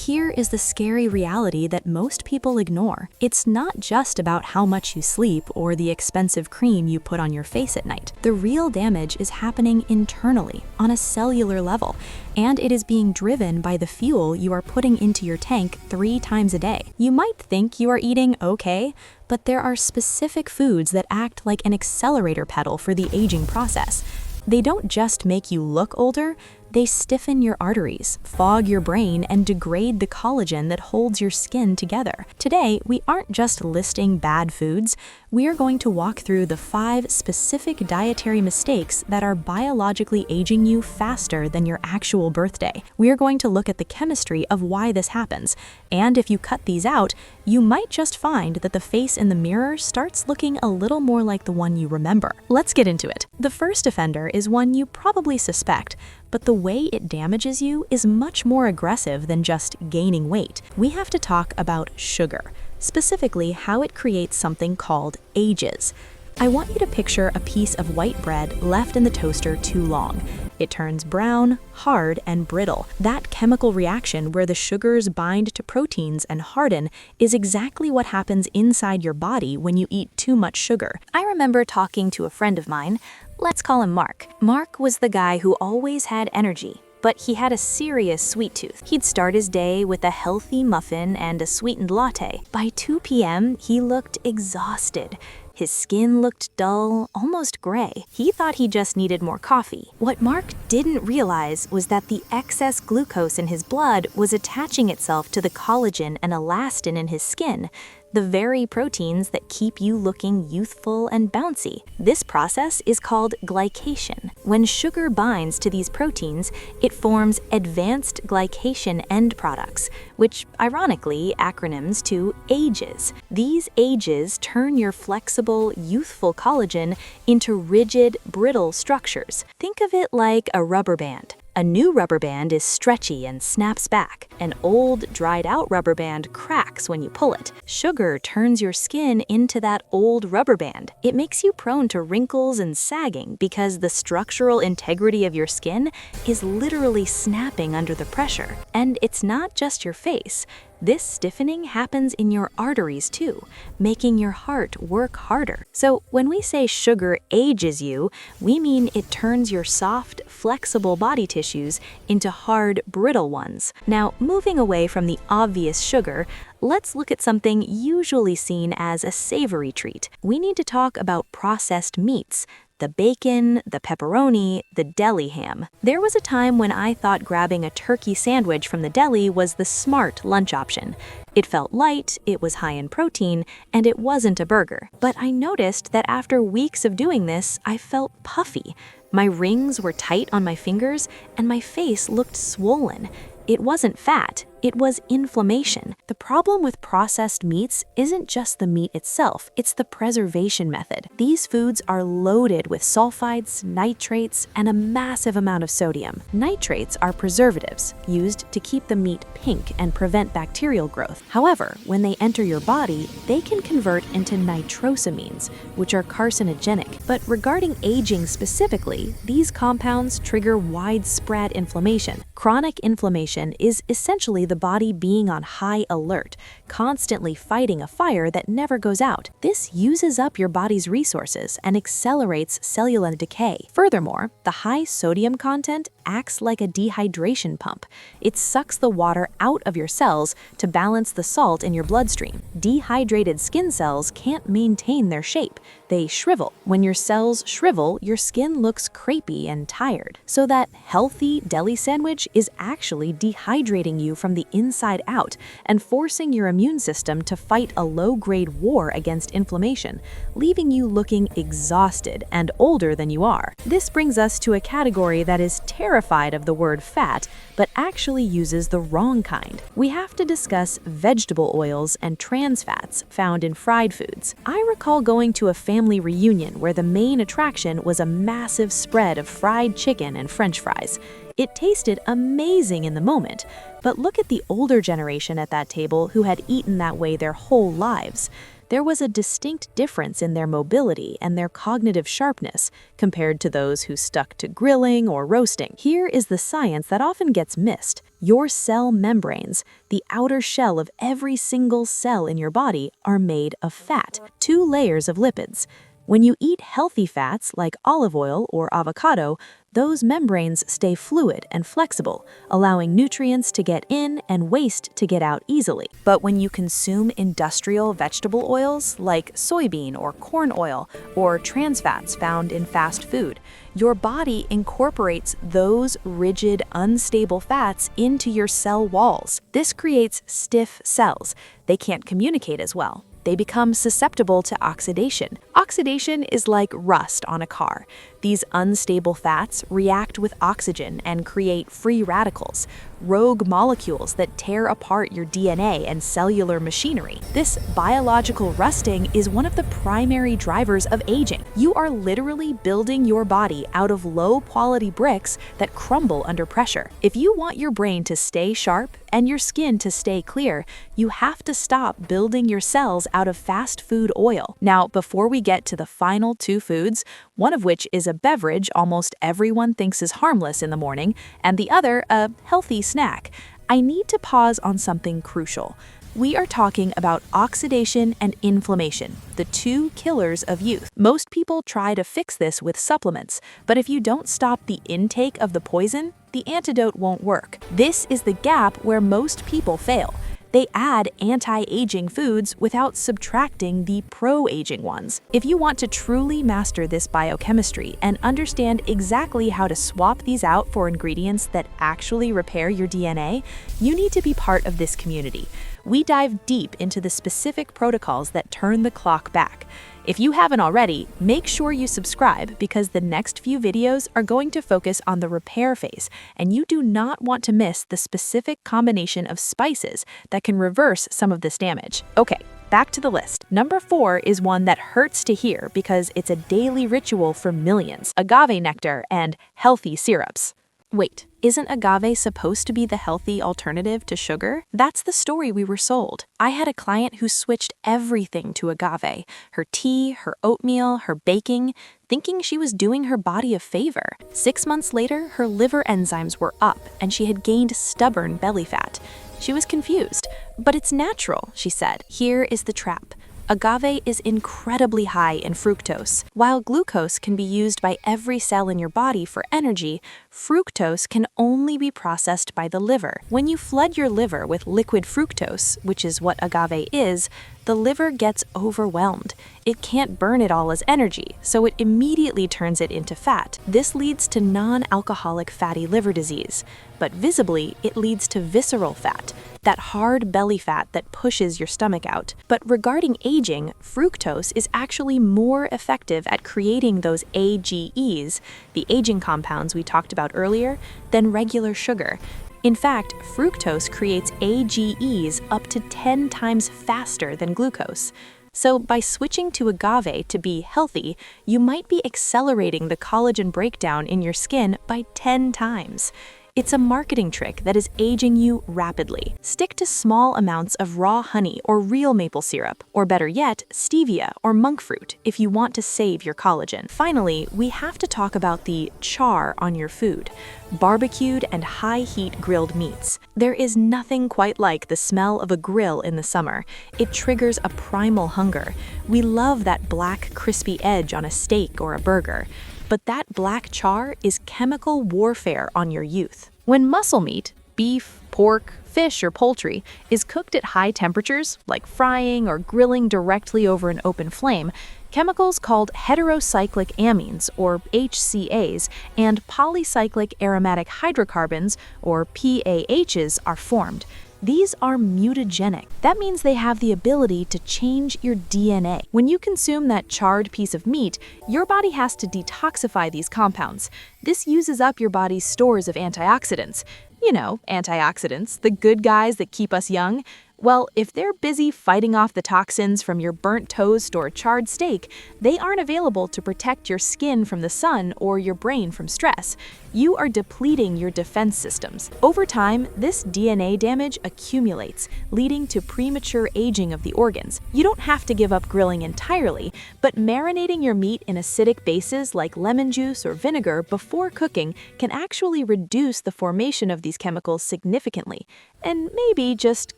here is the scary reality that most people ignore. It's not just about how much you sleep or the expensive cream you put on your face at night. The real damage is happening internally, on a cellular level, and it is being driven by the fuel you are putting into your tank 3 times a day. You might think you are eating okay, but there are specific foods that act like an accelerator pedal for the aging process. They don't just make you look older, they stiffen your arteries, fog your brain, and degrade the collagen that holds your skin together. Today, we aren't just listing bad foods, we are going to walk through the 5 specific dietary mistakes that are biologically aging you faster than your actual birthday. We are going to look at the chemistry of why this happens, and if you cut these out, you might just find that the face in the mirror starts looking a little more like the one you remember. Let's get into it. The first offender is one you probably suspect, but the way it damages you is much more aggressive than just gaining weight. We have to talk about sugar, specifically how it creates something called ages. I want you to picture a piece of white bread left in the toaster too long. It turns brown, hard, and brittle. That chemical reaction where the sugars bind to proteins and harden is exactly what happens inside your body when you eat too much sugar. I remember talking to a friend of mine. Let's call him Mark. Mark was the guy who always had energy, but he had a serious sweet tooth. He'd start his day with a healthy muffin and a sweetened latte. By 2 p.m., he looked exhausted. His skin looked dull, almost gray. He thought he just needed more coffee. What Mark didn't realize was that the excess glucose in his blood was attaching itself to the collagen and elastin in his skin, the very proteins that keep you looking youthful and bouncy. This process is called glycation. When sugar binds to these proteins, it forms advanced glycation end products, which ironically acronyms to AGEs. These AGEs turn your flexible, youthful collagen into rigid, brittle structures. Think of it like a rubber band. A new rubber band is stretchy and snaps back. An old, dried-out rubber band cracks when you pull it. Sugar turns your skin into that old rubber band. It makes you prone to wrinkles and sagging because the structural integrity of your skin is literally snapping under the pressure. And it's not just your face. This stiffening happens in your arteries too, making your heart work harder. So when we say sugar ages you, we mean it turns your soft, flexible body tissues into hard, brittle ones. Now, moving away from the obvious sugar, let's look at something usually seen as a savory treat. We need to talk about processed meats. The bacon, the pepperoni, the deli ham. There was a time when I thought grabbing a turkey sandwich from the deli was the smart lunch option. It felt light, it was high in protein, and it wasn't a burger. But I noticed that after weeks of doing this, I felt puffy. My rings were tight on my fingers, and my face looked swollen. It wasn't fat, it was inflammation. The problem with processed meats isn't just the meat itself, it's the preservation method. These foods are loaded with sulfides, nitrates, and a massive amount of sodium. Nitrates are preservatives used to keep the meat pink and prevent bacterial growth. However, when they enter your body, they can convert into nitrosamines, which are carcinogenic. But regarding aging specifically, these compounds trigger widespread inflammation. Chronic inflammation is essentially the body being on high alert, constantly fighting a fire that never goes out. This uses up your body's resources and accelerates cellular decay. Furthermore, the high sodium content acts like a dehydration pump. It sucks the water out of your cells to balance the salt in your bloodstream. Dehydrated skin cells can't maintain their shape. They shrivel. When your cells shrivel, your skin looks crepey and tired. So that healthy deli sandwich is actually dehydrating you from the inside out and forcing your immune system to fight a low-grade war against inflammation, leaving you looking exhausted and older than you are. This brings us to a category that is terrified of the word fat, but actually uses the wrong kind. We have to discuss vegetable oils and trans fats found in fried foods. I recall going to a family reunion where the main attraction was a massive spread of fried chicken and French fries. It tasted amazing in the moment, but look at the older generation at that table who had eaten that way their whole lives. there was a distinct difference in their mobility and their cognitive sharpness compared to those who stuck to grilling or roasting. Here is the science that often gets missed. Your cell membranes, the outer shell of every single cell in your body, are made of fat, 2 layers of lipids. When you eat healthy fats like olive oil or avocado, those membranes stay fluid and flexible, allowing nutrients to get in and waste to get out easily. But when you consume industrial vegetable oils like soybean or corn oil or trans fats found in fast food, your body incorporates those rigid, unstable fats into your cell walls. This creates stiff cells. They can't communicate as well. They become susceptible to oxidation. Oxidation is like rust on a car. These unstable fats react with oxygen and create free radicals, rogue molecules that tear apart your DNA and cellular machinery. This biological rusting is one of the primary drivers of aging. You are literally building your body out of low-quality bricks that crumble under pressure. If you want your brain to stay sharp and your skin to stay clear, you have to stop building your cells out of fast food oil. Now, before we get to the final 2 foods, one of which is a beverage almost everyone thinks is harmless in the morning, and the other a healthy snack, I need to pause on something crucial. We are talking about oxidation and inflammation, the 2 killers of youth. Most people try to fix this with supplements, but if you don't stop the intake of the poison, the antidote won't work. This is the gap where most people fail. They add anti-aging foods without subtracting the pro-aging ones. If you want to truly master this biochemistry and understand exactly how to swap these out for ingredients that actually repair your DNA, you need to be part of this community. We dive deep into the specific protocols that turn the clock back. If you haven't already, make sure you subscribe because the next few videos are going to focus on the repair phase, and you do not want to miss the specific combination of spices that can reverse some of this damage. Okay, back to the list. Number 4 is one that hurts to hear because it's a daily ritual for millions: agave nectar and healthy syrups. Wait, isn't agave supposed to be the healthy alternative to sugar? That's the story we were sold. I had a client who switched everything to agave, her tea, her oatmeal, her baking, thinking she was doing her body a favor. 6 months later, her liver enzymes were up and she had gained stubborn belly fat. She was confused. But it's natural, she said. Here is the trap. Agave is incredibly high in fructose. While glucose can be used by every cell in your body for energy, fructose can only be processed by the liver. When you flood your liver with liquid fructose, which is what agave is, the liver gets overwhelmed. It can't burn it all as energy, so it immediately turns it into fat. This leads to non-alcoholic fatty liver disease. But visibly, it leads to visceral fat, that hard belly fat that pushes your stomach out. But regarding aging, fructose is actually more effective at creating those AGEs, the aging compounds we talked about earlier, than regular sugar. In fact, fructose creates AGEs up to 10 times faster than glucose. So by switching to agave to be healthy, you might be accelerating the collagen breakdown in your skin by 10 times. It's a marketing trick that is aging you rapidly. Stick to small amounts of raw honey or real maple syrup, or better yet, stevia or monk fruit if you want to save your collagen. Finally, we have to talk about the char on your food. Barbecued and high-heat grilled meats. There is nothing quite like the smell of a grill in the summer. It triggers a primal hunger. We love that black, crispy edge on a steak or a burger. But that black char is chemical warfare on your youth. When muscle meat, beef, pork, fish, or poultry is cooked at high temperatures, like frying or grilling directly over an open flame, chemicals called heterocyclic amines, or HCAs, and polycyclic aromatic hydrocarbons, or PAHs, are formed. These are mutagenic. That means they have the ability to change your DNA. When you consume that charred piece of meat, your body has to detoxify these compounds. This uses up your body's stores of antioxidants. You know, antioxidants, the good guys that keep us young. Well, if they're busy fighting off the toxins from your burnt toast or charred steak, they aren't available to protect your skin from the sun or your brain from stress. You are depleting your defense systems. Over time, this DNA damage accumulates, leading to premature aging of the organs. You don't have to give up grilling entirely, but marinating your meat in acidic bases like lemon juice or vinegar before cooking can actually reduce the formation of these chemicals significantly, and maybe just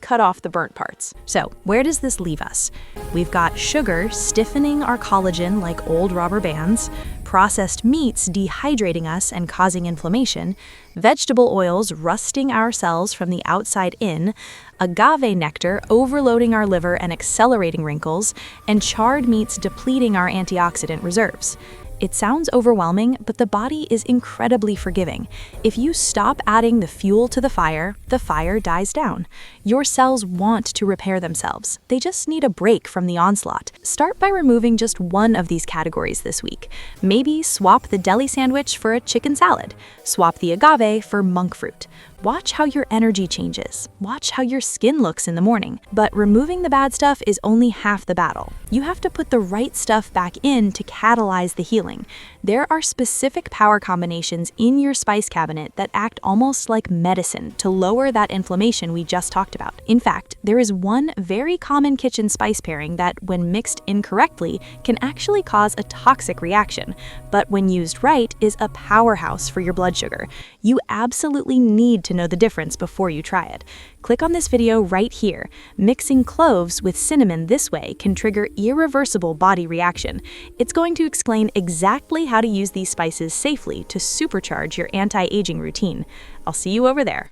cut off the burnt parts. So, where does this leave us? We've got sugar stiffening our collagen like old rubber bands, processed meats dehydrating us and causing inflammation, vegetable oils rusting our cells from the outside in, agave nectar overloading our liver and accelerating wrinkles, and charred meats depleting our antioxidant reserves. It sounds overwhelming, but the body is incredibly forgiving. If you stop adding the fuel to the fire dies down. Your cells want to repair themselves. They just need a break from the onslaught. Start by removing just one of these categories this week. Maybe swap the deli sandwich for a chicken salad. Swap the agave for monk fruit. Watch how your energy changes. Watch how your skin looks in the morning. But removing the bad stuff is only half the battle. You have to put the right stuff back in to catalyze the healing. There are specific power combinations in your spice cabinet that act almost like medicine to lower that inflammation we just talked about. In fact, there is one very common kitchen spice pairing that, when mixed incorrectly, can actually cause a toxic reaction, but when used right, is a powerhouse for your blood sugar. You absolutely need to know the difference before you try it. Click on this video right here. Mixing cloves with cinnamon this way can trigger irreversible body reaction. It's going to explain exactly how to use these spices safely to supercharge your anti-aging routine. I'll see you over there.